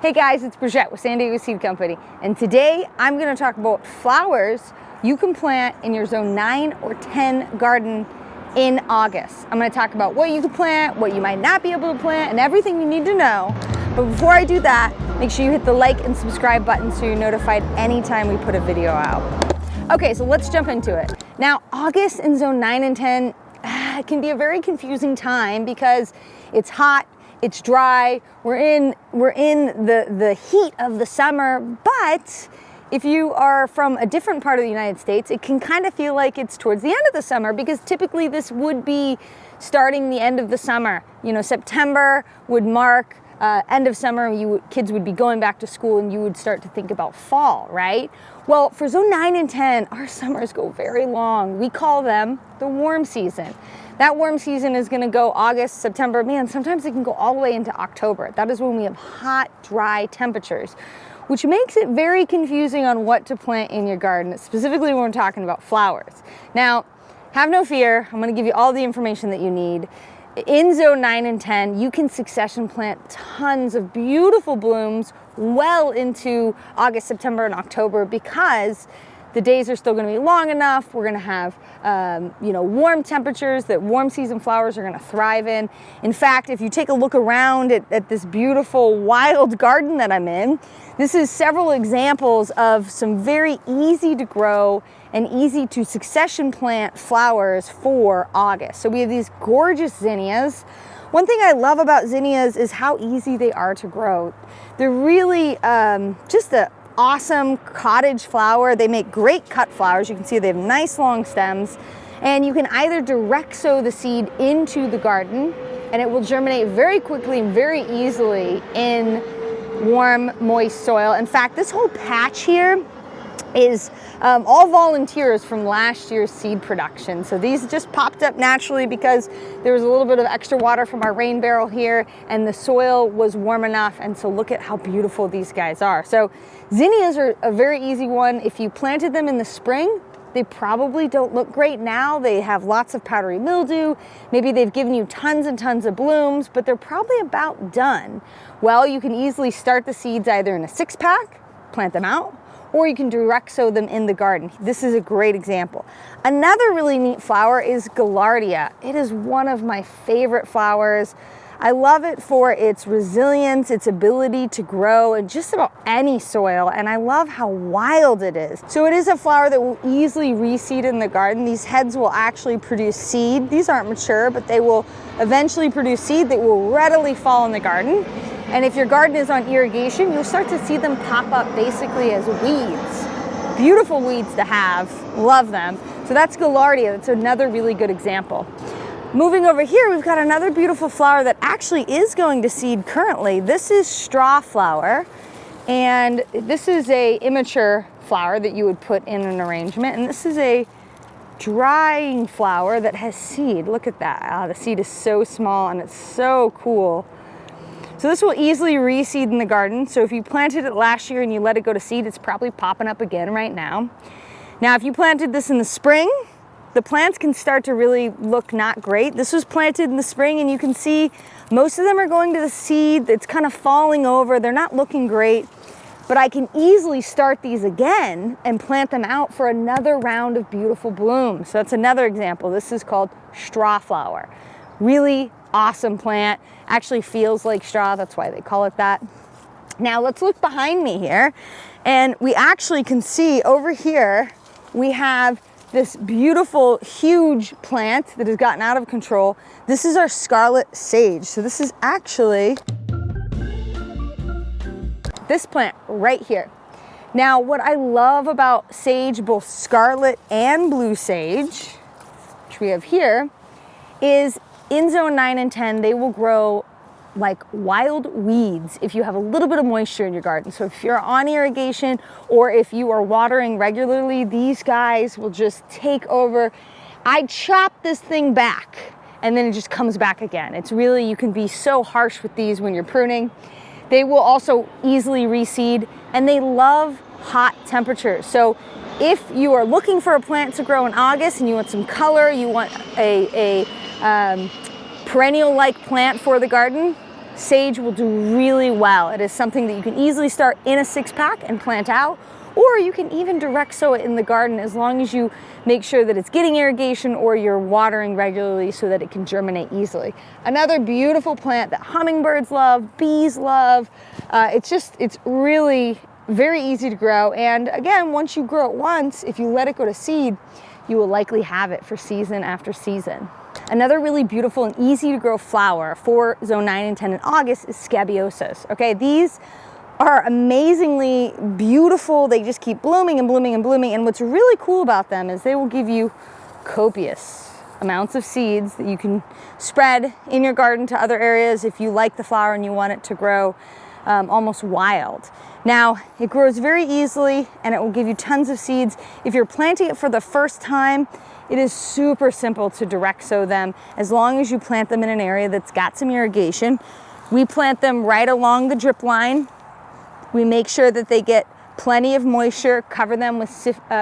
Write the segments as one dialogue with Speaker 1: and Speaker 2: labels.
Speaker 1: Hey guys, it's Brigitte with San Diego Seed Company, and today I'm going to talk about flowers you can plant in your zone 9 or 10 garden in August. I'm going to talk about what you can plant, what you might not be able to plant, and everything you need to know. But before I do that, make sure you hit the like and subscribe button so you're notified anytime we put a video out. Okay, so let's jump into it. Now, August in zone 9 and 10 can be a very confusing time because it's hot, it's dry, we're in the heat of the summer, but if you are from a different part of the United States, it can kind of feel like it's towards the end of the summer because typically this would be starting the end of the summer. You know, September would mark end of summer, kids would be going back to school and you would start to think about fall, right? Well, for zone 9 and 10, our summers go very long. We call them the warm season. That warm season is gonna go August, September, man, sometimes it can go all the way into October. That is when we have hot, dry temperatures, which makes it very confusing on what to plant in your garden, specifically when we're talking about flowers. Now, have no fear, I'm gonna give you all the information that you need. In zone 9 and 10, you can succession plant tons of beautiful blooms well into August, September, and October because the days are still going to be long enough. We're going to have, warm temperatures that warm season flowers are going to thrive in. In fact, if you take a look around at this beautiful wild garden that I'm in, this is several examples of some very easy to grow and easy to succession plant flowers for August. So we have these gorgeous zinnias. One thing I love about zinnias is how easy they are to grow. They're really just an awesome cottage flower. They make great cut flowers. You can see they have nice long stems, and you can either direct sow the seed into the garden and it will germinate very quickly and very easily in warm, moist soil. In fact, this whole patch here is all volunteers from last year's seed production. So these just popped up naturally because there was a little bit of extra water from our rain barrel here and the soil was warm enough, and so look at how beautiful these guys are. So zinnias are a very easy one. If you planted them in the spring, they probably don't look great now. They have lots of powdery mildew. Maybe they've given you tons and tons of blooms, but they're probably about done. Well, you can easily start the seeds either in a 6-pack, plant them out, or you can direct sow them in the garden. This is a great example. Another really neat flower is Gaillardia. It is one of my favorite flowers. I love it for its resilience, its ability to grow in just about any soil, and I love how wild it is. So it is a flower that will easily reseed in the garden. These heads will actually produce seed. These aren't mature, but they will eventually produce seed that will readily fall in the garden. And if your garden is on irrigation, you'll start to see them pop up basically as weeds. Beautiful weeds to have, love them. So that's Gaillardia, that's another really good example. Moving over here, we've got another beautiful flower that actually is going to seed currently. This is Strawflower, and this is a immature flower that you would put in an arrangement, and this is a drying flower that has seed. Look at that, the seed is so small and it's so cool. So this will easily reseed in the garden. So if you planted it last year and you let it go to seed, it's probably popping up again right now. Now, if you planted this in the spring, the plants can start to really look not great. This was planted in the spring and you can see most of them are going to the seed. It's kind of falling over. They're not looking great, but I can easily start these again and plant them out for another round of beautiful blooms. So that's another example. This is called Strawflower. Really awesome plant. Actually feels like straw, that's why they call it that. Now let's look behind me here, and we actually can see over here we have this beautiful huge plant that has gotten out of control. This is our Scarlet Sage. So this is actually this plant right here. Now what I love about sage, both scarlet and blue sage, which we have here, is in zone 9 and 10, they will grow like wild weeds if you have a little bit of moisture in your garden. So if you're on irrigation or if you are watering regularly, these guys will just take over. I chop this thing back and then it just comes back again. It's really, you can be so harsh with these when you're pruning. They will also easily reseed, and they love hot temperatures. So if you are looking for a plant to grow in August and you want some color, you want a perennial-like plant for the garden, sage will do really well. It is something that you can easily start in a 6-pack and plant out, or you can even direct sow it in the garden as long as you make sure that it's getting irrigation or you're watering regularly so that it can germinate easily. Another beautiful plant that hummingbirds love, bees love. It's really very easy to grow. And again, once you grow it once, if you let it go to seed, you will likely have it for season after season. Another really beautiful and easy to grow flower for zone 9 and 10 in August is Scabiosas. Okay, these are amazingly beautiful. They just keep blooming and blooming and blooming. And what's really cool about them is they will give you copious amounts of seeds that you can spread in your garden to other areas if you like the flower and you want it to grow almost wild. Now, it grows very easily and it will give you tons of seeds. If you're planting it for the first time, it is super simple to direct sow them as long as you plant them in an area that's got some irrigation. We plant them right along the drip line. We make sure that they get plenty of moisture, cover them with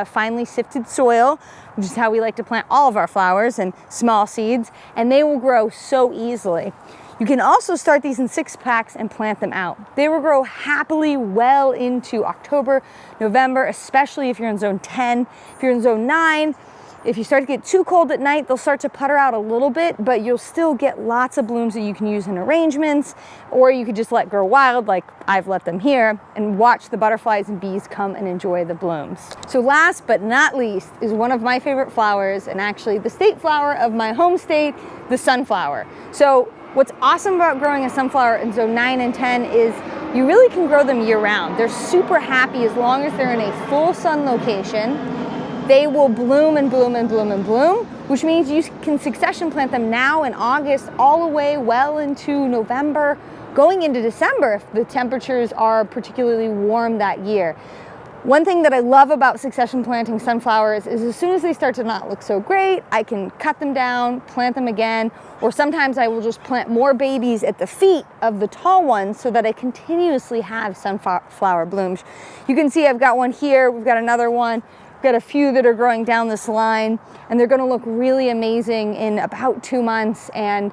Speaker 1: finely sifted soil, which is how we like to plant all of our flowers and small seeds, and they will grow so easily. You can also start these in 6-packs and plant them out. They will grow happily well into October, November, especially if you're in zone 10. If you're in zone 9, if you start to get too cold at night, they'll start to putter out a little bit, but you'll still get lots of blooms that you can use in arrangements, or you could just let grow wild like I've let them here and watch the butterflies and bees come and enjoy the blooms. So last but not least is one of my favorite flowers, and actually the state flower of my home state, the sunflower. So what's awesome about growing a sunflower in zone 9 and 10 is you really can grow them year round. They're super happy as long as they're in a full sun location. They will bloom and bloom and bloom and bloom, which means you can succession plant them now in August all the way well into November, going into December if the temperatures are particularly warm that year. One thing that I love about succession planting sunflowers is as soon as they start to not look so great, I can cut them down, plant them again, or sometimes I will just plant more babies at the feet of the tall ones so that I continuously have sunflower blooms. You can see I've got one here, we've got another one. Got a few that are growing down this line, and they're going to look really amazing in about 2 months, and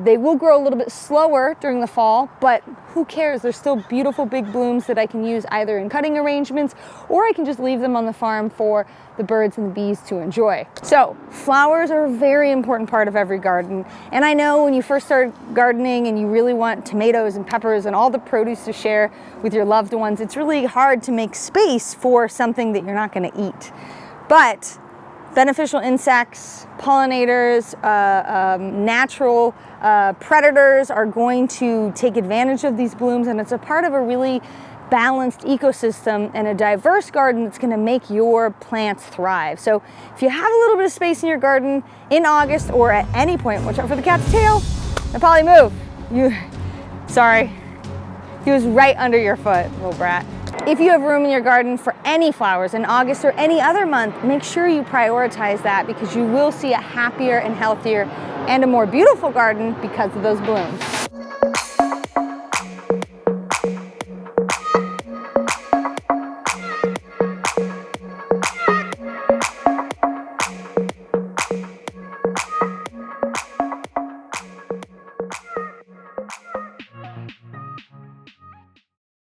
Speaker 1: they will grow a little bit slower during the fall, but who cares? They're still beautiful big blooms that I can use either in cutting arrangements, or I can just leave them on the farm for the birds and the bees to enjoy. So flowers are a very important part of every garden, and I know when you first start gardening and you really want tomatoes and peppers and all the produce to share with your loved ones, it's really hard to make space for something that you're not going to eat. But beneficial insects, pollinators, natural predators are going to take advantage of these blooms, and it's a part of a really balanced ecosystem and a diverse garden that's going to make your plants thrive. So if you have a little bit of space in your garden in August or at any point, watch out for the cat's tail. They'll probably move. Sorry, he was right under your foot, little brat. If you have room in your garden for any flowers in August or any other month, make sure you prioritize that, because you will see a happier and healthier and a more beautiful garden because of those blooms.